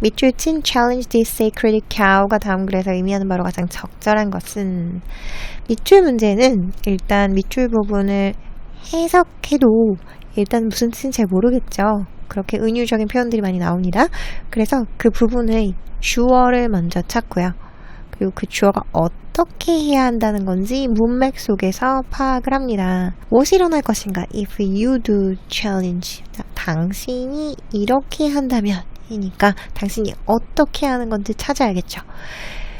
밑줄 친 challenge this sacred cow가 다음 글에서 의미하는 바로 가장 적절한 것은 밑줄 문제는 일단 밑줄 부분을 해석해도 일단 무슨 뜻인지 잘 모르겠죠. 그렇게 은유적인 표현들이 많이 나옵니다. 그래서 그 부분의 주어를 먼저 찾고요. 그리고 그 주어가 어떻게 해야 한다는 건지 문맥 속에서 파악을 합니다. 무엇이 일어날 것인가? If you do challenge. 당신이 이렇게 한다면 이니까 당신이 어떻게 하는 건지 찾아야겠죠.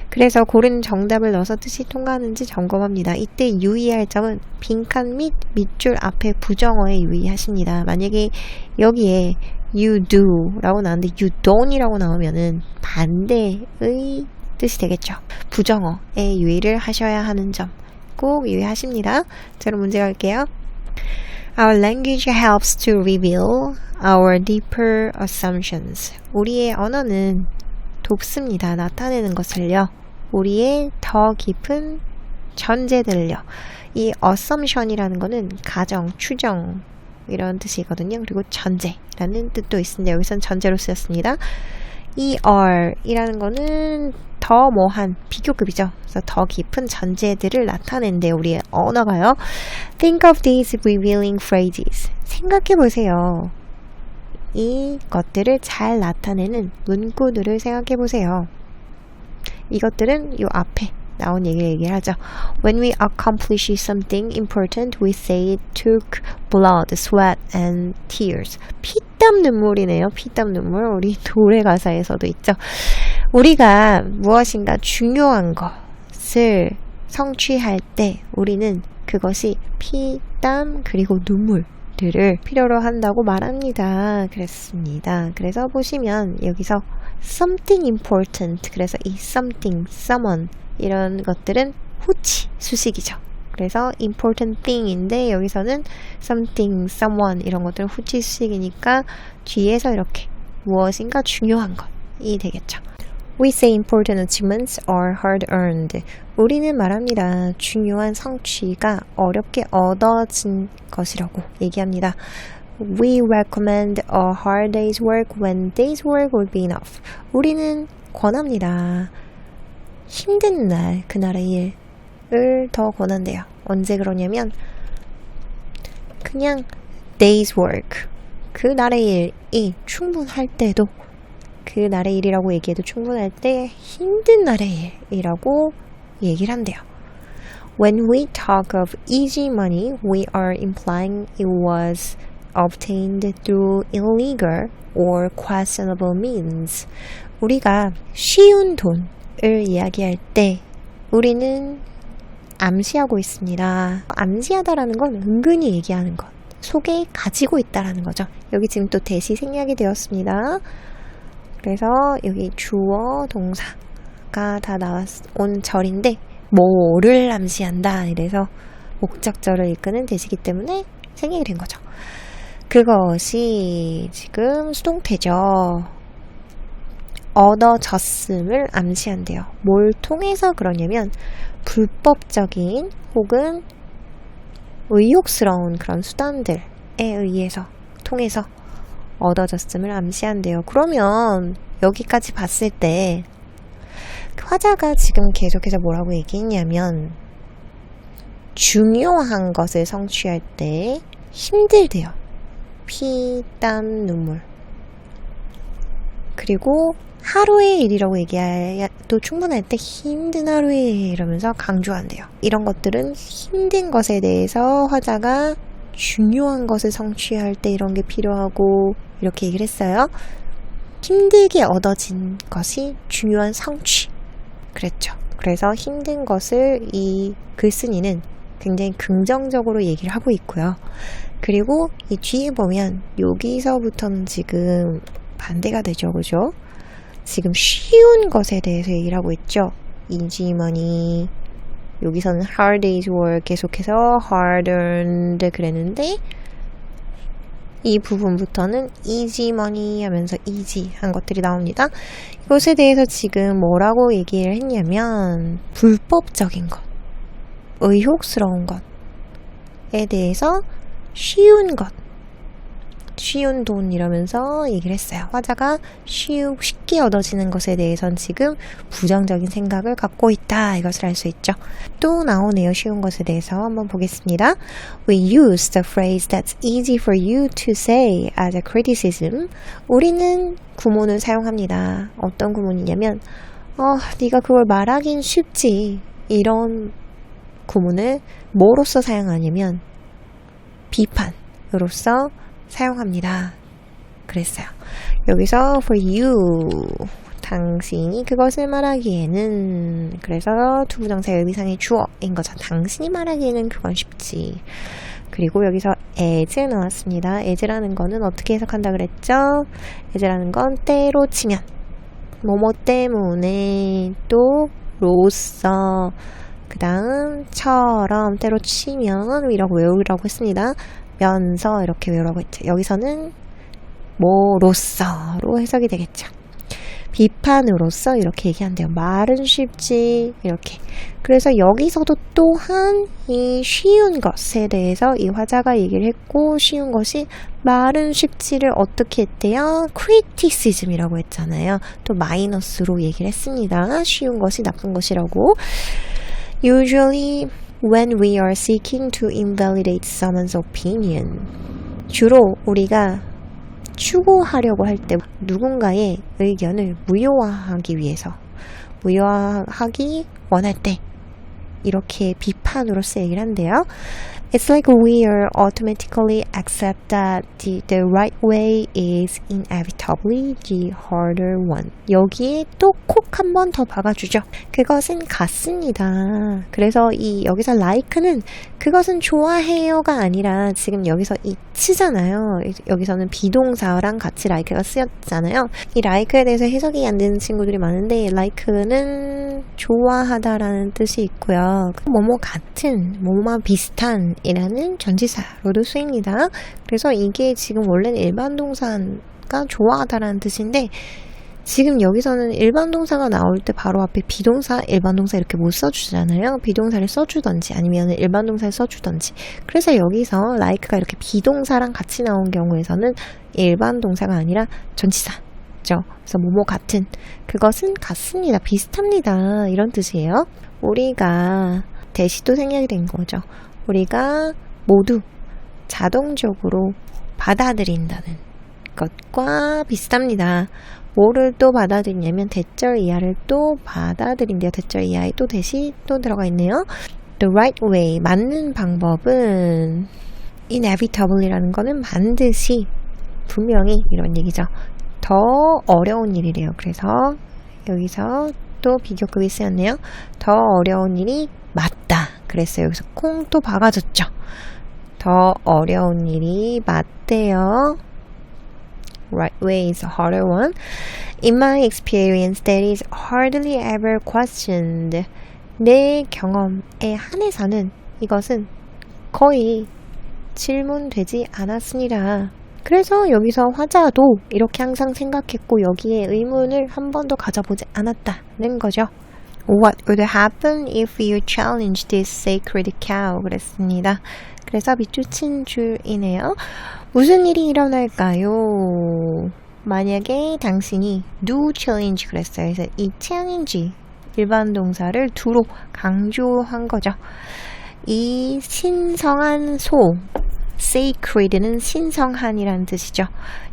그래서 고른 정답을 넣어서 뜻이 통과하는지 점검합니다. 이때 유의할 점은 빈칸 및 밑줄 앞에 부정어에 유의하십니다. 만약에 여기에 you do 라고 나오는데 you don't 이라고 나오면은 반대의 뜻이 되겠죠. 부정어에 유의를 하셔야 하는 점 꼭 유의하십니다. 자, 그럼 문제 갈게요. Our language helps to reveal our deeper assumptions. 우리의 언어는 돕습니다. 나타내는 것을요. 우리의 더 깊은 전제들을요. 이 assumption이라는 거는 가정, 추정 이런 뜻이거든요. 그리고 전제라는 뜻도 있습니다. 여기서는 전제로 쓰였습니다. 이라는 거는 더 뭐한 비교급이죠. 그래서 더 깊은 전제들을 나타낸대요. 우리의 언어가요. Think of these revealing phrases. 생각해 보세요. 이것들을 잘 나타내는 문구들을 생각해 보세요. 이것들은 요 앞에 나온 얘기를 하죠. When we accomplish something important, we say it took blood, sweat, and tears. 피땀 눈물이네요. 피땀 눈물. 우리 노래 가사에서도 있죠. 우리가 무엇인가 중요한 것을 성취할 때 우리는 그것이 피땀 그리고 눈물들을 필요로 한다고 말합니다. 그랬습니다. 그래서 보시면 여기서 something important, 그래서 이 something, someone 이런 것들은 후치, 수식이죠. 그래서 important thing인데 여기서는 something, someone 이런 것들은 후치 수식이니까 뒤에서 이렇게 무엇인가 중요한 것이 되겠죠. We say important achievements are hard earned. 우리는 말합니다. 중요한 성취가 어렵게 얻어진 것이라고 얘기합니다. We recommend a hard day's work when day's work would be enough. 우리는 권합니다. 힘든 날, 그날의 일을 더 권한대요. 언제 그러냐면 그냥 day's work, 그날의 일이 충분할 때도, 그날의 일이라고 얘기해도 충분할 때 힘든 날의 일이라고 얘기를 한대요. When we talk of easy money, we are implying it was obtained through illegal or questionable means. 우리가 쉬운 돈을 이야기할 때 우리는 암시하고 있습니다. 암시하다라는 건 은근히 얘기하는 것, 속에 가지고 있다라는 거죠. 여기 지금 또 대시 생략이 되었습니다. 그래서 여기 주어, 동사가 다 나온 절인데 뭐를 암시한다 이래서 목적절을 이끄는 대시기 때문에 생략이 된 거죠. 그것이 지금 수동태죠. 얻어졌음을 암시한대요. 뭘 통해서 그러냐면 불법적인 혹은 의욕스러운 그런 수단들에 의해서 통해서 얻어졌음을 암시한대요. 그러면 여기까지 봤을 때 화자가 지금 계속해서 뭐라고 얘기했냐면 중요한 것을 성취할 때 힘들대요. 피, 땀, 눈물. 그리고 하루의 일이라고 얘기해도 충분할 때 힘든 하루의 일 이러면서 강조한대요. 이런 것들은 힘든 것에 대해서 화자가 중요한 것을 성취할 때 이런 게 필요하고 이렇게 얘기를 했어요. 힘들게 얻어진 것이 중요한 성취. 그랬죠. 그래서 힘든 것을 이 글쓴이는 굉장히 긍정적으로 얘기를 하고 있고요. 그리고 이 뒤에 보면 여기서부터는 지금 반대가 되죠. 그죠? 지금 쉬운 것에 대해서 얘기를 하고 있죠. easy money. 여기서는 hard day's work 계속해서 hard earned 그랬는데 이 부분부터는 easy money 하면서 easy 한 것들이 나옵니다. 이것에 대해서 지금 뭐라고 얘기를 했냐면 불법적인 것, 의욕스러운 것에 대해서 쉬운 것, 쉬운 돈 이러면서 얘기를 했어요. 화자가 쉽게 얻어지는 것에 대해선 지금 부정적인 생각을 갖고 있다. 이것을 알 수 있죠. 또 나오네요. 쉬운 것에 대해서 한번 보겠습니다. We use the phrase that's easy for you to say as a criticism. 우리는 구문을 사용합니다. 어떤 구문이냐면 네가 그걸 말하긴 쉽지. 이런 구문을 뭐로서 사용하냐면 비판으로서 사용합니다. 그랬어요. 여기서 for you 당신이 그것을 말하기에는 그래서 투부정사 의미상의 주어인 거죠. 당신이 말하기에는 그건 쉽지. 그리고 여기서 as 나왔습니다. as라는 거는 어떻게 해석한다 그랬죠? as라는 건 때로 치면 뭐뭐 때문에 또 로서 그 다음 처럼 때로 치면 이라고 외우라고 했습니다. 면서 이렇게 외우라고 했죠. 여기서는 뭐로서로 해석이 되겠죠. 비판으로서 이렇게 얘기한대요. 말은 쉽지 이렇게. 그래서 여기서도 또한 이 쉬운 것에 대해서 이 화자가 얘기를 했고 쉬운 것이 말은 쉽지를 어떻게 했대요? criticism이라고 했잖아요. 또 마이너스로 얘기를 했습니다. 쉬운 것이 나쁜 것이라고. Usually when we are seeking to invalidate someone's opinion. 주로 우리가 추구하려고 할 때 누군가의 의견을 무효화하기 위해서 무효화하기 원할 때 이렇게 비판으로서 얘기를 한대요. It's like we are automatically accept that the right way is inevitably the harder one. 여기에 또 콕 한 번 더 박아주죠. 그것은 같습니다. 그래서 이 여기서 like는 그것은 좋아해요가 아니라 지금 여기서 it잖아요. 여기서는 비동사랑 같이 like가 쓰였잖아요. 이 like에 대해서 해석이 안 되는 친구들이 많은데 like는 좋아하다라는 뜻이 있고요. 뭐뭐 같은, 뭐뭐 비슷한 이라는 전치사로도 쓰입니다. 그래서 이게 지금 원래는 일반 동사가 좋아하다라는 뜻인데 지금 여기서는 일반 동사가 나올 때 바로 앞에 비동사, 일반 동사 이렇게 못 써주잖아요. 비동사를 써주던지 아니면 일반 동사를 써주던지. 그래서 여기서 like가 이렇게 비동사랑 같이 나온 경우에서는 일반 동사가 아니라 전치사죠. 그래서 뭐뭐 같은, 그것은 같습니다. 비슷합니다. 이런 뜻이에요. 우리가 대시도 생략이 된 거죠. 우리가 모두 자동적으로 받아들인다는 것과 비슷합니다. 뭐를 또 받아들이냐면 대절 이하를 또 받아들인대요. 대절 이하에 또 대시 또 들어가 있네요. The right way, 맞는 방법은 inevitably라는 거는 반드시, 분명히 이런 얘기죠. 더 어려운 일이래요. 그래서 여기서 또 비교급이 쓰였네요. 더 어려운 일이 맞다 그랬어요. 여기서 콩 또 박아줬죠. 더 어려운 일이 맞대요. Right way is a harder one. In my experience, that is hardly ever questioned. 내 경험에 한해서는 이것은 거의 질문되지 않았습니다. 그래서 여기서 화자도 이렇게 항상 생각했고 여기에 의문을 한 번도 가져보지 않았다는 거죠. What would happen if you challenge this sacred cow? 그랬습니다. 그래서 밑줄 친 줄이네요. 무슨 일이 일어날까요? 만약에 당신이 do challenge 그랬어요. 그래서 이 challenge 일반 동사를 do로 강조한 거죠. 이 신성한 소 sacred는 신성한이라는 뜻이죠.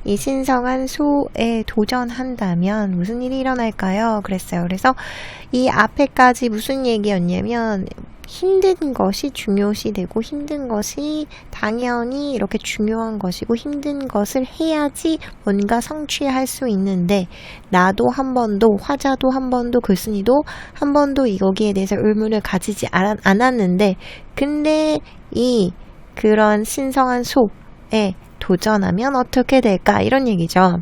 이 신성한 소에 도전한다면 무슨 일이 일어날까요? 그랬어요. 그래서 이 앞에까지 무슨 얘기였냐면 힘든 것이 중요시되고 힘든 것이 당연히 이렇게 중요한 것이고 힘든 것을 해야지 뭔가 성취할 수 있는데 나도 한 번도 화자도 한 번도 글쓴이도 한 번도 여기에 대해서 의문을 가지지 않았는데 근데 이 그런 신성한 소에 도전하면 어떻게 될까 이런 얘기죠.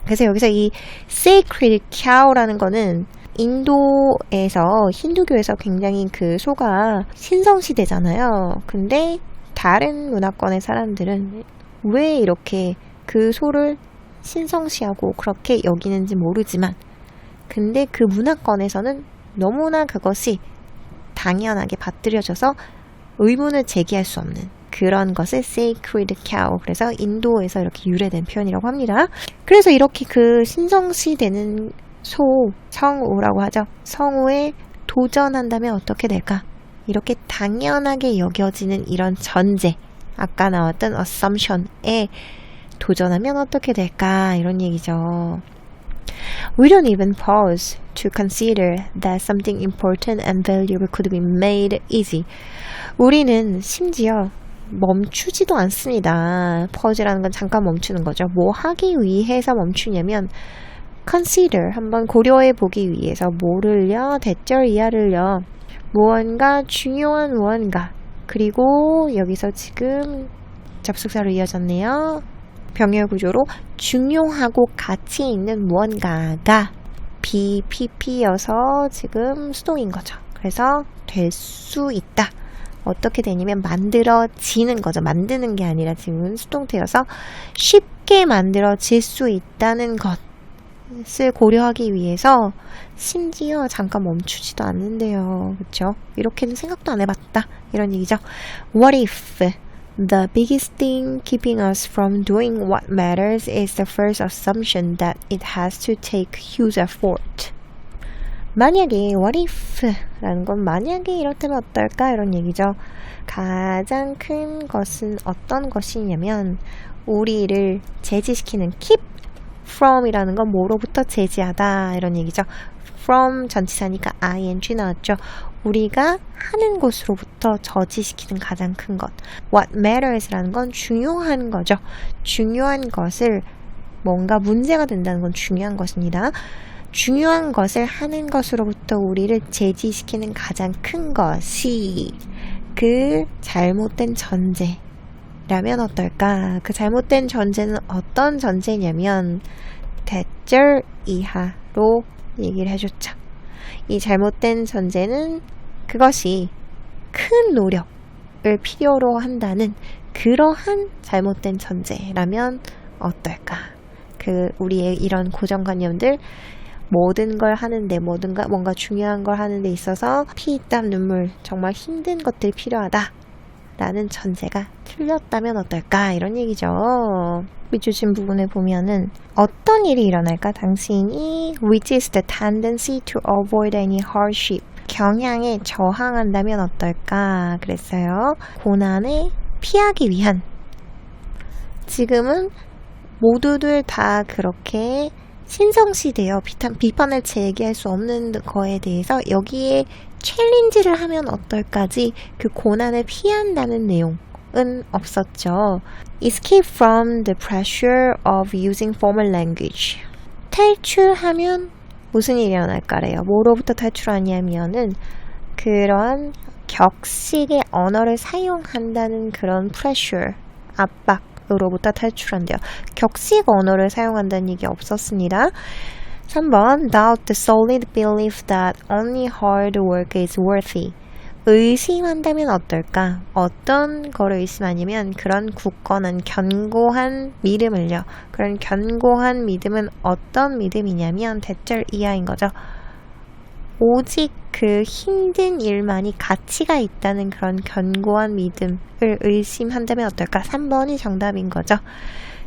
그래서 여기서 이 sacred cow라는 거는 인도에서 힌두교에서 굉장히 그 소가 신성시되잖아요. 근데 다른 문화권의 사람들은 왜 이렇게 그 소를 신성시하고 그렇게 여기는지 모르지만 근데 그 문화권에서는 너무나 그것이 당연하게 받들여져서 의문을 제기할 수 없는 그런 것을 sacred cow. 그래서 인도에서 이렇게 유래된 표현이라고 합니다. 그래서 이렇게 그 신성시 되는 소, 성우라고 하죠. 성우에 도전한다면 어떻게 될까? 이렇게 당연하게 여겨지는 이런 전제, 아까 나왔던 assumption에 도전하면 어떻게 될까? 이런 얘기죠. We don't even pause to consider that something important and valuable could be made easy. 우리는 심지어 멈추지도 않습니다. pause라는 건 잠깐 멈추는 거죠. 뭐 하기 위해서 멈추냐면 consider, 한번 고려해 보기 위해서 뭐를요? 대절 이하를요. 무언가 중요한 무언가. 그리고 여기서 지금 접속사로 이어졌네요. 병렬 구조로 중요하고 가치 있는 무언가가 BPP여서 지금 수동인 거죠. 그래서 될 수 있다. 어떻게 되냐면 만들어지는 거죠. 만드는 게 아니라 지금 수동태여서 쉽게 만들어질 수 있다는 것을 고려하기 위해서 심지어 잠깐 멈추지도 않는데요. 그렇죠? 이렇게는 생각도 안 해봤다. 이런 얘기죠. What if the biggest thing keeping us from doing what matters is the first assumption that it has to take huge effort. 만약에 what if 라는 건 만약에 이렇다면 어떨까 이런 얘기죠. 가장 큰 것은 어떤 것이냐면 우리를 제지시키는 keep from 이라는 건 뭐로부터 제지하다 이런 얘기죠. from 전치사니까 ing 나왔죠. 우리가 하는 것으로부터 저지시키는 가장 큰 것. What matters라는 건 중요한 거죠. 중요한 것을 뭔가 문제가 된다는 건 중요한 것입니다. 중요한 것을 하는 것으로부터 우리를 제지시키는 가장 큰 것이 그 잘못된 전제라면 어떨까? 그 잘못된 전제는 어떤 전제냐면 대절 이하로 얘기를 해줬죠. 이 잘못된 전제는 그것이 큰 노력을 필요로 한다는 그러한 잘못된 전제라면 어떨까? 우리의 이런 고정관념들 모든 걸 하는데 뭔가 중요한 걸 하는 데 있어서 피, 땀, 눈물 정말 힘든 것들이 필요하다 라는 전제가 틀렸다면 어떨까 이런 얘기죠. 밑줄친 부분에 보면은 어떤 일이 일어날까? 당신이 resist the tendency to avoid any hardship. 경향에 저항한다면 어떨까? 그랬어요. 고난을 피하기 위한. 지금은 모두들 다 그렇게 신성시되어 비판을 제기할 수 없는 거에 대해서 여기에 챌린지를 하면 어떨까지 그 고난을 피한다는 내용은 없었죠. Escape from the pressure of using formal language. 탈출하면 무슨 일이 일어날까래요. 뭐로부터 탈출하냐면은 그런 격식의 언어를 사용한다는 그런 pressure, 압박으로부터 탈출한대요. 격식 언어를 사용한다는 얘기 없었습니다. 3번 Doubt the solid belief that only hard work is worthy. 의심한다면 어떨까? 어떤 거를 의심하냐면 그런 굳건한 견고한 믿음을요. 그런 견고한 믿음은 어떤 믿음이냐면 대절 이하인 거죠. 오직 그 힘든 일만이 가치가 있다는 그런 견고한 믿음을 의심한다면 어떨까? 3번이 정답인 거죠.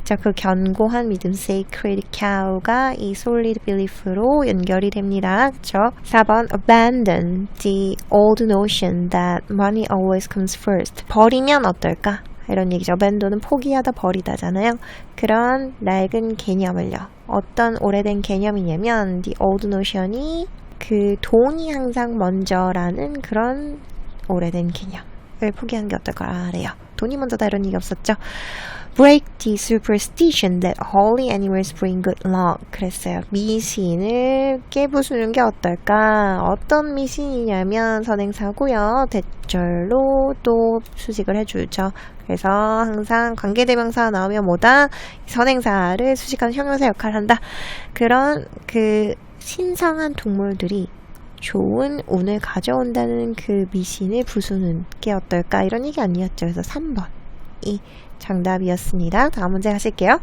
자, 그 견고한 믿음, sacred cow가 이 solid belief로 연결이 됩니다. 그쵸? 4번, abandon the old notion that money always comes first. 버리면 어떨까? 이런 얘기죠. abandon은 포기하다, 버리다잖아요. 그런 낡은 개념을요. 어떤 오래된 개념이냐면 the old notion이 그 돈이 항상 먼저라는 그런 오래된 개념을 포기하는 게 어떨까래요. 돈이 먼저다 이런 얘기 없었죠. Break the superstition that holy animals bring good luck. 그랬어요. 미신을 깨부수는 게 어떨까? 어떤 미신이냐면 선행사고요. 대절로 또 수식을 해주죠. 그래서 항상 관계대명사가 나오면 뭐다? 선행사를 수식하는 형용사 역할을 한다. 그런 그 신성한 동물들이 좋은 운을 가져온다는 그 미신을 부수는 게 어떨까? 이런 얘기 아니었죠. 그래서 3번이 정답이었습니다. 다음 문제 가실게요.